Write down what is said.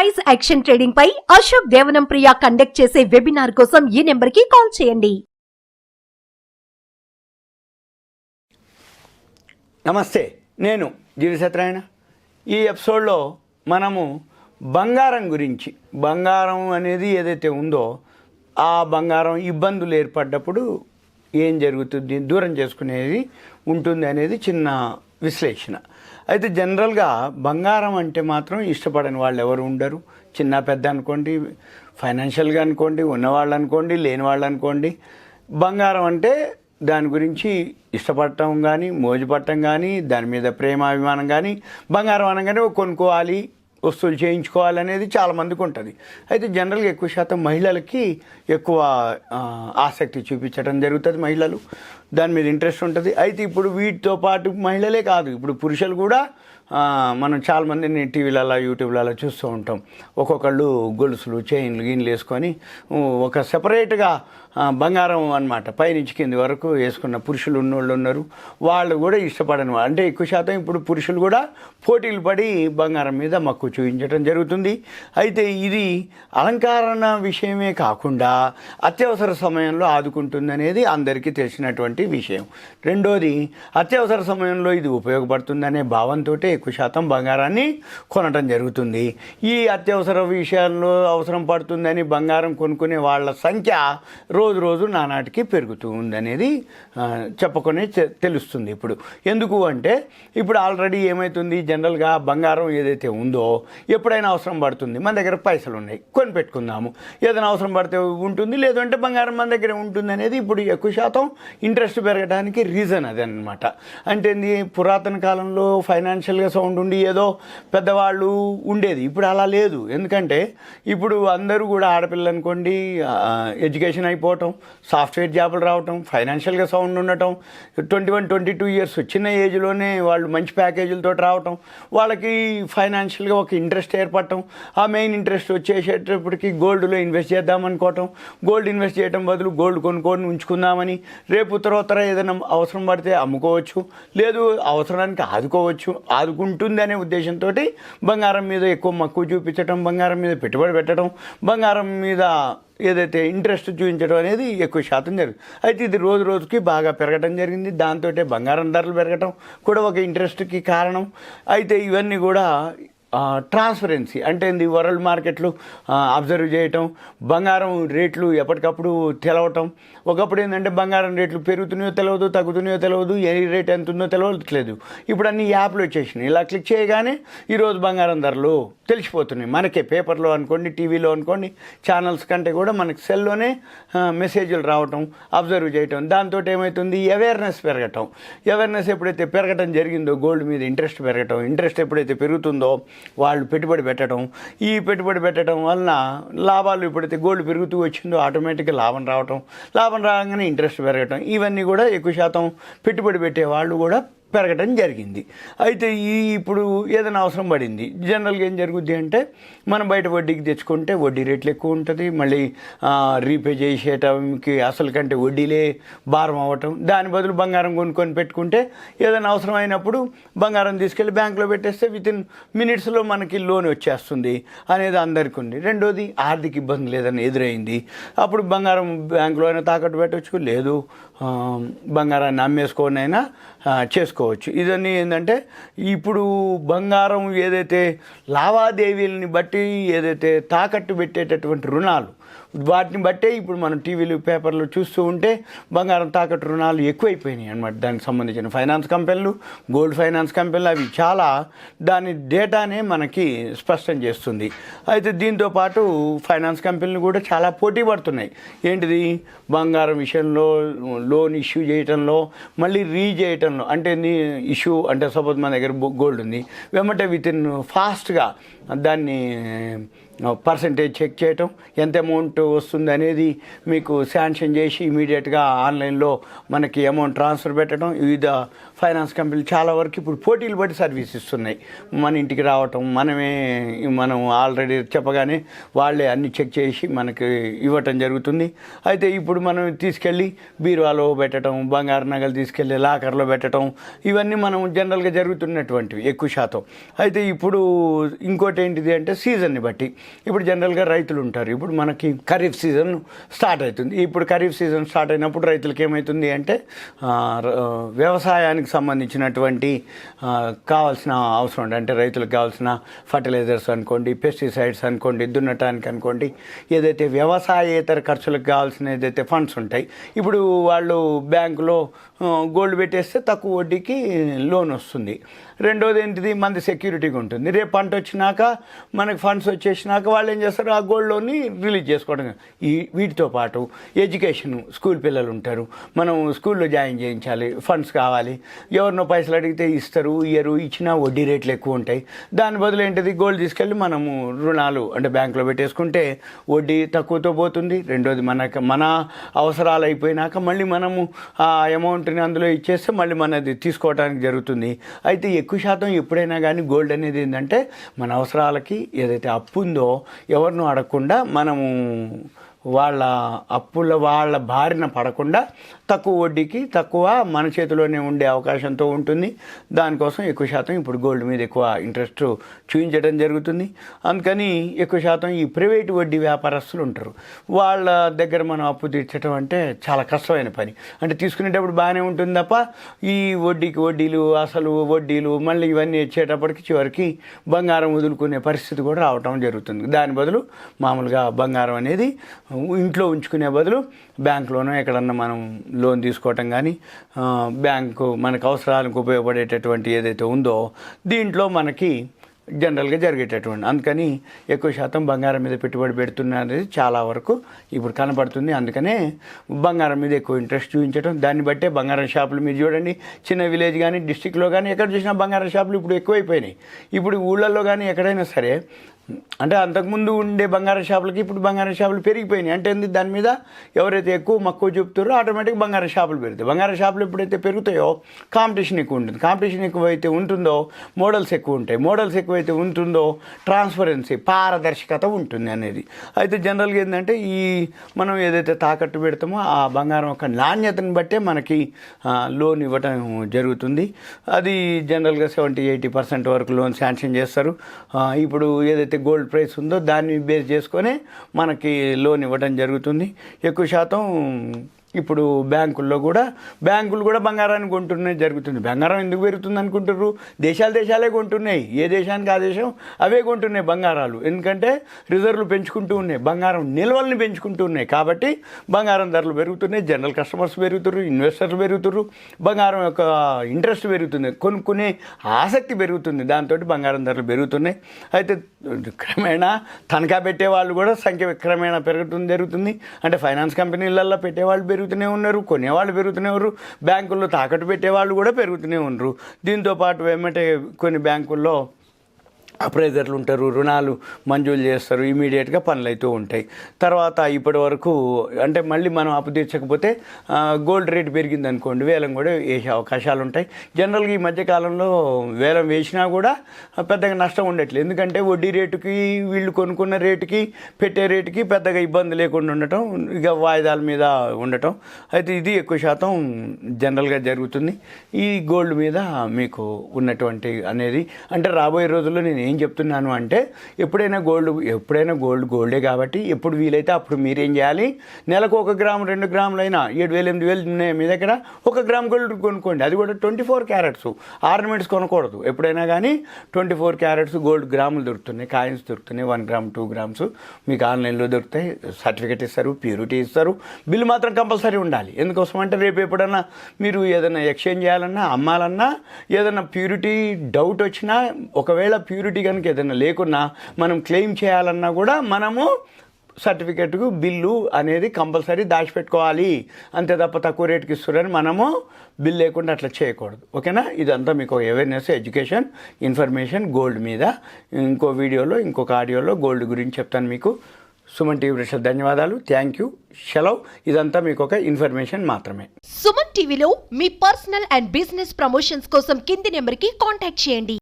Price action trading పై అశోక్ దేవనం ప్రియ conduct చేసే webinar కోసం ఈ నెంబర్ కి కాల్ చేయండి. నమస్తే, నేను జీవి సత్యనారాయణ. ఈ ఎపిసోడ్లో మనము బంగారం గురించి, బంగారం అనేది ఏదైతే ఉందో ఆ బంగారం ఇబ్బందులు ఏర్పడ్డప్పుడు ఏం జరుగుతుంది, దూరం చేసుకునేది ఉంటుంది అనేది చిన్న విశ్లేషణ. అయితే జనరల్గా బంగారం అంటే మాత్రం ఇష్టపడని వాళ్ళు ఎవరు ఉండరు. చిన్న పెద్ద అనుకోండి, ఫైనాన్షియల్గా అనుకోండి, ఉన్నవాళ్ళు అనుకోండి, లేని వాళ్ళు అనుకోండి, బంగారం అంటే దాని గురించి ఇష్టపడటం కానీ, మోజుపడటం కానీ, దాని మీద ప్రేమాభిమానం కానీ, బంగారం అనగానే కొనుక్కోవాలి, వస్తువులు చేయించుకోవాలనేది చాలామందికి ఉంటుంది. అయితే జనరల్గా ఎక్కువ శాతం మహిళలకి ఎక్కువ ఆసక్తి చూపించడం జరుగుతుంది. మహిళలు దాని మీద ఇంట్రెస్ట్ ఉంటుంది. అయితే ఇప్పుడు వీటితో పాటు మహిళలే కాదు, ఇప్పుడు పురుషులు కూడా మనం చాలామందిని టీవీలలో, యూట్యూబ్లలో చూస్తూ ఉంటాం. ఒక్కొక్కళ్ళు గొలుసులు, చైన్లు, గిన్నెలు వేసుకొని ఒక సెపరేట్గా బంగారం అన్నమాట పైనుంచి కింది వరకు వేసుకున్న పురుషులు ఉన్నోళ్ళు ఉన్నారు. వాళ్ళు కూడా ఇష్టపడని అంటే ఎక్కువ శాతం ఇప్పుడు పురుషులు కూడా పోటీలు పడి బంగారం మీద మక్కువ చూపించడం జరుగుతుంది. అయితే ఇది అలంకరణ విషయమే కాకుండా అత్యవసర సమయంలో ఆదుకుంటుంది అనేది అందరికీ తెలిసినటువంటి విషయం. రెండోది, అత్యవసర సమయంలో ఇది ఉపయోగపడుతుందనే భావంతో ఎక్కువ శాతం బంగారాన్ని కొనడం జరుగుతుంది. ఈ అత్యవసర విషయాల్లో అవసరం పడుతుందని బంగారం కొనుక్కునే వాళ్ళ సంఖ్య రోజు రోజు నానాటికి పెరుగుతూ ఉందనేది చెప్పుకొని తెలుస్తుంది. ఇప్పుడు ఎందుకు అంటే ఇప్పుడు ఆల్రెడీ ఏమవుతుంది, జనరల్గా బంగారం ఏదైతే ఉందో ఎప్పుడైనా అవసరం పడుతుంది, మన దగ్గర పైసలు ఉన్నాయి, కొని పెట్టుకుందాము, ఏదైనా అవసరం పడితే ఉంటుంది, లేదంటే బంగారం మన దగ్గర ఉంటుంది అనేది ఇప్పుడు ఎక్కువ శాతం ఇంట్రెస్ట్ పెరగడానికి రీజన్ అది అన్నమాట. అంటే పురాతన కాలంలో ఫైనాన్షియల్గా సౌండ్ ఉండి ఏదో పెద్దవాళ్ళు ఉండేది, ఇప్పుడు అలా లేదు. ఎందుకంటే ఇప్పుడు అందరూ కూడా ఆడపిల్లలు అనుకోండి, ఎడ్యుకేషన్ అయిపోవటం, సాఫ్ట్వేర్ జాబులు రావటం, ఫైనాన్షియల్గా సౌండ్ ఉండటం, 21, 22 ఇయర్స్ చిన్న ఏజ్లోనే వాళ్ళు మంచి ప్యాకేజీలతో రావటం, వాళ్ళకి ఫైనాన్షియల్గా ఒక ఇంట్రెస్ట్ ఏర్పడటం, ఆ మెయిన్ ఇంట్రెస్ట్ వచ్చేసేటప్పటికి గోల్డ్లో ఇన్వెస్ట్ చేద్దామనుకోవటం, గోల్డ్ ఇన్వెస్ట్ చేయడం బదులు గోల్డ్ కొనుక్కొని ఉంచుకుందామని, రేపు ఉత్తర ఏదైనా అవసరం పడితే అమ్ముకోవచ్చు, లేదు అవసరానికి ఆదుకుంటుంది అనే ఉద్దేశంతో బంగారం మీద ఎక్కువ మక్కువ చూపించడం, బంగారం మీద పెట్టుబడి పెట్టడం, బంగారం మీద ఏదైతే ఇంట్రెస్ట్ చూపించడం అనేది ఎక్కువ శాతం జరుగుతుంది. అయితే ఇది రోజు రోజుకి బాగా పెరగడం జరిగింది. దాంతో బంగారం ధరలు పెరగటం కూడా ఒక ఇంట్రెస్ట్కి కారణం. అయితే ఇవన్నీ కూడా ట్రాన్స్పరెన్సీ అంటే వరల్డ్ మార్కెట్లు అబ్జర్వ్ చేయటం, బంగారం రేట్లు ఎప్పటికప్పుడు తెలవటం. ఒకప్పుడు ఏంటంటే బంగారం రేట్లు పెరుగుతున్నాయో తెలియదు, తగ్గుతున్నాయో తెలియదు, ఏ రేట్ ఎంత ఉందో తెలియట్లేదు. ఇప్పుడు అన్ని యాప్లు వచ్చేసినాయి. ఇలా క్లిక్ చేయగానే ఈరోజు బంగారం ధరలు తెలిసిపోతున్నాయి మనకే. పేపర్లో అనుకోండి, టీవీలో అనుకోండి, ఛానల్స్ కంటే కూడా మనకి సెల్లోనే మెసేజ్లు రావటం, అబ్జర్వ్ చేయటం. దాంతో ఏమవుతుంది, అవేర్నెస్ పెరగటం. అవేర్నెస్ ఎప్పుడైతే పెరగటం జరిగిందో, గోల్డ్ మీద ఇంట్రెస్ట్ పెరగటం, ఇంట్రెస్ట్ ఎప్పుడైతే పెరుగుతుందో వాళ్ళు పెట్టుబడి పెట్టడం, ఈ పెట్టుబడి పెట్టడం వలన లాభాలు ఎప్పుడైతే గోల్డ్ పెరుగుతూ వచ్చిందో ఆటోమేటిక్గా లాభం రాగానే ఇంట్రెస్ట్ పెరగటం, ఇవన్నీ కూడా ఎక్కువ శాతం పెట్టుబడి పెట్టే వాళ్ళు కూడా పెరగడం జరిగింది. అయితే ఇప్పుడు ఏదైనా అవసరం పడింది, జనరల్గా ఏం జరుగుద్ది అంటే మనం బయట వడ్డీకి తెచ్చుకుంటే వడ్డీ రేట్లు ఎక్కువ ఉంటుంది, మళ్ళీ రీపే చేసేయటానికి అసలు కంటే వడ్డీలే భారం అవ్వటం. దాని బదులు బంగారం కొనుక్కొని పెట్టుకుంటే ఏదైనా అవసరం అయినప్పుడు బంగారం తీసుకెళ్ళి బ్యాంకులో పెట్టేస్తే వితిన్ మినిట్స్లో మనకి లోన్ వచ్చేస్తుంది అనేది అందరికీ ఉంది. రెండోది, ఆర్థిక ఇబ్బంది లేదని ఎదురైంది, అప్పుడు బంగారం బ్యాంకులో అయినా తాకట్టు పెట్టవచ్చు, లేదు బంగారాన్ని అమ్మేసుకొని అయినా చేసుకోవచ్చు. ఇదన్నీ ఏంటంటే ఇప్పుడు బంగారం ఏదైతే లావాదేవీలని బట్టి ఏదైతే తాకట్టు పెట్టేటటువంటి రుణాలు, వాటిని బట్టే ఇప్పుడు మనం టీవీలు, పేపర్లు చూస్తూ ఉంటే బంగారం తాకట్టు రుణాలు ఎక్కువైపోయినాయి అన్నమాట. దానికి సంబంధించిన ఫైనాన్స్ కంపెనీలు, గోల్డ్ ఫైనాన్స్ కంపెనీలు, అవి చాలా దాని డేటానే మనకి స్పష్టం చేస్తుంది. అయితే దీంతోపాటు ఫైనాన్స్ కంపెనీలు కూడా చాలా పోటీ పడుతున్నాయి. ఏంటిది, బంగారం విషయంలో లోన్ ఇష్యూ చేయటంలో, మళ్ళీ చేయటంలో. అంటే ఇష్యూ అంటే సపోజ్ మన దగ్గర గోల్డ్ ఉంది, వెంబటే వితిన్ ఫాస్ట్గా దాన్ని పర్సంటేజ్ చెక్ చేయటం, ఎంత అమౌంట్ వస్తుంది అనేది మీకు శాంక్షన్ చేసి ఇమీడియట్గా ఆన్లైన్లో మనకి అమౌంట్ ట్రాన్స్ఫర్ పెట్టడం. వివిధ ఫైనాన్స్ కంపెనీలు చాలా వరకు ఇప్పుడు పోటీలు బట్టి సర్వీస్ ఇస్తున్నాయి. మన ఇంటికి రావటం, మనం ఆల్రెడీ చెప్పగానే వాళ్ళే అన్ని చెక్ చేసి మనకి ఇవ్వటం జరుగుతుంది. అయితే ఇప్పుడు మనం తీసుకెళ్ళి బీరువాలో పెట్టడం, బంగారు నగలు తీసుకెళ్ళి లాకర్లో పెట్టడం, ఇవన్నీ మనం జనరల్గా జరుగుతున్నటువంటివి ఎక్కువ శాతం. అయితే ఇప్పుడు ఇంకోటి ఏంటిది అంటే సీజన్ని బట్టి ఇప్పుడు జనరల్గా రైతులు ఉంటారు. ఇప్పుడు మనకి ఖరీఫ్ సీజన్ స్టార్ట్ అవుతుంది. ఇప్పుడు ఖరీఫ్ సీజన్ స్టార్ట్ అయినప్పుడు రైతులకి ఏమవుతుంది అంటే వ్యవసాయానికి సంబంధించినటువంటి కావాల్సిన అవసరం అంటే రైతులకు కావాల్సిన ఫర్టిలైజర్స్ అనుకోండి, పెస్టిసైడ్స్ అనుకోండి, దున్నటానికి అనుకోండి, ఏదైతే వ్యవసాయేతర ఖర్చులకు కావాల్సిన ఏదైతే ఫండ్స్ ఉంటాయి, ఇప్పుడు వాళ్ళు బ్యాంకులో గోల్డ్ పెట్టేస్తే తక్కువ వడ్డీకి లోన్ వస్తుంది. రెండోది ఏంటిది, మనది సెక్యూరిటీగా ఉంటుంది. రేపు పంట వచ్చినాక మనకి ఫండ్స్ వచ్చేసినాక వాళ్ళు ఏం చేస్తారు, ఆ గోల్డ్ లోన్ని రిలీజ్ చేసుకోవడం. వీటితో పాటు ఎడ్యుకేషన్, స్కూల్ పిల్లలు ఉంటారు, మనం స్కూల్లో జాయిన్ చేయించాలి, ఫండ్స్ కావాలి, ఎవరినో పైసలు అడిగితే ఇస్తారు, ఇచ్చినా వడ్డీ రేట్లు ఎక్కువ ఉంటాయి. దాని బదులు ఏంటిది, గోల్డ్ తీసుకెళ్ళి మనము రుణాలు అంటే బ్యాంకులో పెట్టేసుకుంటే వడ్డీ తక్కువతో పోతుంది. రెండోది మన అవసరాలు అయిపోయినాక మళ్ళీ మనము ఆ అమౌంట్ని అందులో ఇచ్చేస్తే మళ్ళీ మనది తీసుకోవడానికి జరుగుతుంది. అయితే ఎక్కువ శాతం ఎప్పుడైనా కానీ గోల్డ్ అనేది ఏంటంటే మన అవసరాలకి ఏదైతే అప్పు ఉందో ఎవరినూ అడగకుండా మనము వాళ్ళ బారిన పడకుండా తక్కువ వడ్డీకి తక్కువ మన చేతిలోనే ఉండే అవకాశంతో ఉంటుంది. దానికోసం ఎక్కువ శాతం ఇప్పుడు గోల్డ్ మీద ఎక్కువ ఇంట్రెస్ట్ చూపించడం జరుగుతుంది. అందుకని ఎక్కువ శాతం ఈ ప్రైవేట్ వడ్డీ వ్యాపారస్తులు ఉంటారు, వాళ్ళ దగ్గర మనం అప్పు తీర్చడం అంటే చాలా కష్టమైన పని. అంటే తీసుకునేటప్పుడు బాగానే ఉంటుంది తప్ప ఈ వడ్డీలు అసలు వడ్డీలు మళ్ళీ ఇవన్నీ వచ్చేటప్పటికి చివరికి బంగారం వదులుకునే పరిస్థితి కూడా రావటం జరుగుతుంది. దాని బదులు మామూలుగా బంగారం అనేది ఇంట్లో ఉంచుకునే బదులు బ్యాంకులోనో ఎక్కడన్నా మనం లోన్ తీసుకోవటం కానీ, బ్యాంకు మనకు అవసరాలకు ఉపయోగపడేటటువంటి ఏదైతే ఉందో దీంట్లో మనకి జనరల్గా జరిగేటటువంటి. అందుకని ఎక్కువ శాతం బంగారం మీద పెట్టుబడి పెడుతున్నది చాలా వరకు ఇప్పుడు కనపడుతుంది. అందుకనే బంగారం మీద ఎక్కువ ఇంట్రెస్ట్ చూపించడం. దాన్ని బట్టే బంగారం షాపులు మీరు చూడండి, చిన్న విలేజ్ కానీ డిస్టిక్లో కానీ ఎక్కడ చూసినా బంగారం షాపులు ఇప్పుడు ఎక్కువైపోయినాయి. ఇప్పుడు ఊళ్ళల్లో కానీ ఎక్కడైనా సరే అంటే అంతకుముందు ఉండే బంగారం షాపులకి ఇప్పుడు బంగారం షాపులు పెరిగిపోయినాయి. అంటే దాని మీద ఎవరైతే ఎక్కువ మక్కువ చెప్తారో ఆటోమేటిక్గా బంగారం షాపులు పెరుగుతాయి. బంగారం షాపులు ఎప్పుడైతే పెరుగుతాయో కాంపిటీషన్ ఎక్కువ ఉంటుంది. కాంపిటీషన్ ఎక్కువైతే ఉంటుందో మోడల్స్ ఎక్కువ ఉంటాయి. మోడల్స్ ఎక్కువైతే ఉంటుందో ట్రాన్స్పరెన్సీ, పారదర్శకత ఉంటుంది అనేది. అయితే జనరల్గా ఏంటంటే మనం ఏదైతే తాకట్టు పెడతామో ఆ బంగారం యొక్క నాణ్యతను బట్టే మనకి లోన్ ఇవ్వటం జరుగుతుంది. అది జనరల్గా 70-80% వరకు లోన్ శాంక్షన్ చేస్తారు. ఇప్పుడు ఏదైతే గోల్డ్ ప్రైస్ ఉందో దాన్ని బేస్ చేసుకొని మనకి లోన్ ఇవ్వడం జరుగుతుంది. ఎక్కువ శాతం ఇప్పుడు బ్యాంకులు కూడా బంగారాన్ని కొంటున్నది జరుగుతుంది. బంగారం ఎందుకు పెరుగుతుంది అనుకుంటున్నారు? దేశాలే కొంటున్నాయి. ఏ దేశానికి ఆ దేశం అవే కొంటున్నాయి బంగారాలు. ఎందుకంటే రిజర్వ్లు పెంచుకుంటూ ఉన్నాయి, బంగారం నిల్వల్ని పెంచుకుంటూ ఉన్నాయి. కాబట్టి బంగారం ధరలు పెరుగుతున్నాయి, జనరల్ కస్టమర్స్ పెరుగుతారు, ఇన్వెస్టర్లు పెరుగుతారు, బంగారం యొక్క ఇంట్రెస్ట్ పెరుగుతుంది, కొనుక్కునే ఆసక్తి పెరుగుతుంది. దాంతో బంగారం ధరలు పెరుగుతున్నాయి. అయితే క్రమేణా తనఖా పెట్టే వాళ్ళు కూడా సంఖ్య క్రమేణా పెరగటం జరుగుతుంది. అంటే ఫైనాన్స్ కంపెనీలలో పెట్టేవాళ్ళు పెరుగుతూనే ఉన్నారు, కొనేవాళ్ళు పెరుగుతూనే ఉన్నారు, బ్యాంకుల్లో తాకట్టు పెట్టేవాళ్ళు కూడా పెరుగుతూనే ఉన్నారు. దీంతోపాటు ఏమంటే కొన్ని బ్యాంకుల్లో అప్రైజర్లు ఉంటారు, రుణాలు మంజూరు చేస్తారు, ఇమీడియట్గా పనులు అవుతూ ఉంటాయి. తర్వాత ఇప్పటి వరకు అంటే మళ్ళీ మనం అప్పు తీర్చకపోతే గోల్డ్ రేట్ పెరిగింది అనుకోండి, వేలం కూడా వేసే అవకాశాలు ఉంటాయి. జనరల్గా ఈ మధ్యకాలంలో వేలం వేసినా కూడా పెద్దగా నష్టం ఉండట్లేదు. ఎందుకంటే వడ్డీ రేటుకి వీళ్ళు కొనుక్కున్న రేటుకి పెట్టే రేటుకి పెద్దగా ఇబ్బంది లేకుండా ఉండటం, ఇక వాయిదాల మీద ఉండటం. అయితే ఇది ఎక్కువ శాతం జనరల్గా జరుగుతుంది. ఈ గోల్డ్ మీద మీకు ఉన్నటువంటి అనేది అంటే రాబోయే రోజుల్లో నేను ఏం చెప్తున్నాను అంటే ఎప్పుడైనా గోల్డే కాబట్టి ఎప్పుడు వీలైతే అప్పుడు మీరేం చేయాలి, నెలకు 1 గ్రాము 2 గ్రాములైనా 7,000-8,000 ఉన్నాయి మీ దగ్గర, 1 గ్రామ్ గోల్డ్ కొనుక్కోండి. అది కూడా 24 క్యారెట్స్. ఆర్నమెంట్స్ కొనకూడదు. ఎప్పుడైనా కానీ 24 క్యారెట్స్ గోల్డ్ గ్రాములు దొరుకుతున్నాయి, కాయిన్స్ దొరుకుతున్నాయి. 1 గ్రామ్ 2 గ్రామ్స్ మీకు ఆన్లైన్లో దొరుకుతాయి. సర్టిఫికేట్ ఇస్తారు, ప్యూరిటీ ఇస్తారు, బిల్లు మాత్రం కంపల్సరీ ఉండాలి. ఎందుకోసం అంటే రేపు ఎప్పుడన్నా మీరు ఏదైనా ఎక్స్చేంజ్ చేయాలన్నా, అమ్మాలన్నా, ఏదైనా ప్యూరిటీ డౌట్ వచ్చినా, ఒకవేళ ప్యూరిటీ కనుక ఏదైనా లేకున్నా మనం క్లెయిమ్ చేయాలన్నా కూడా మనము సర్టిఫికెట్కు బిల్లు అనేది కంపల్సరీ దాచిపెట్టుకోవాలి. అంతే తప్ప తక్కువ రేటుకి ఇస్తున్నారని మనము బిల్ లేకుండా అట్లా చేయకూడదు. ఓకేనా? ఇదంతా మీకు అవేర్నెస్, ఎడ్యుకేషన్, ఇన్ఫర్మేషన్ గోల్డ్ మీద. ఇంకో వీడియోలో, ఇంకొక ఆడియోలో గోల్డ్ గురించి చెప్తాను మీకు. సుమన్ టీవీ ప్రేక్షకులకు ధన్యవాదాలు. Thank you. సెలవు. ఇదంతా మీకు ఒక ఇన్ఫర్మేషన్ మాత్రమే. సుమన్ టీవీలో మీ పర్సనల్ అండ్ బిజినెస్ ప్రమోషన్స్ కోసం కింది నెంబర్కి కాంటాక్ట్ చేయండి.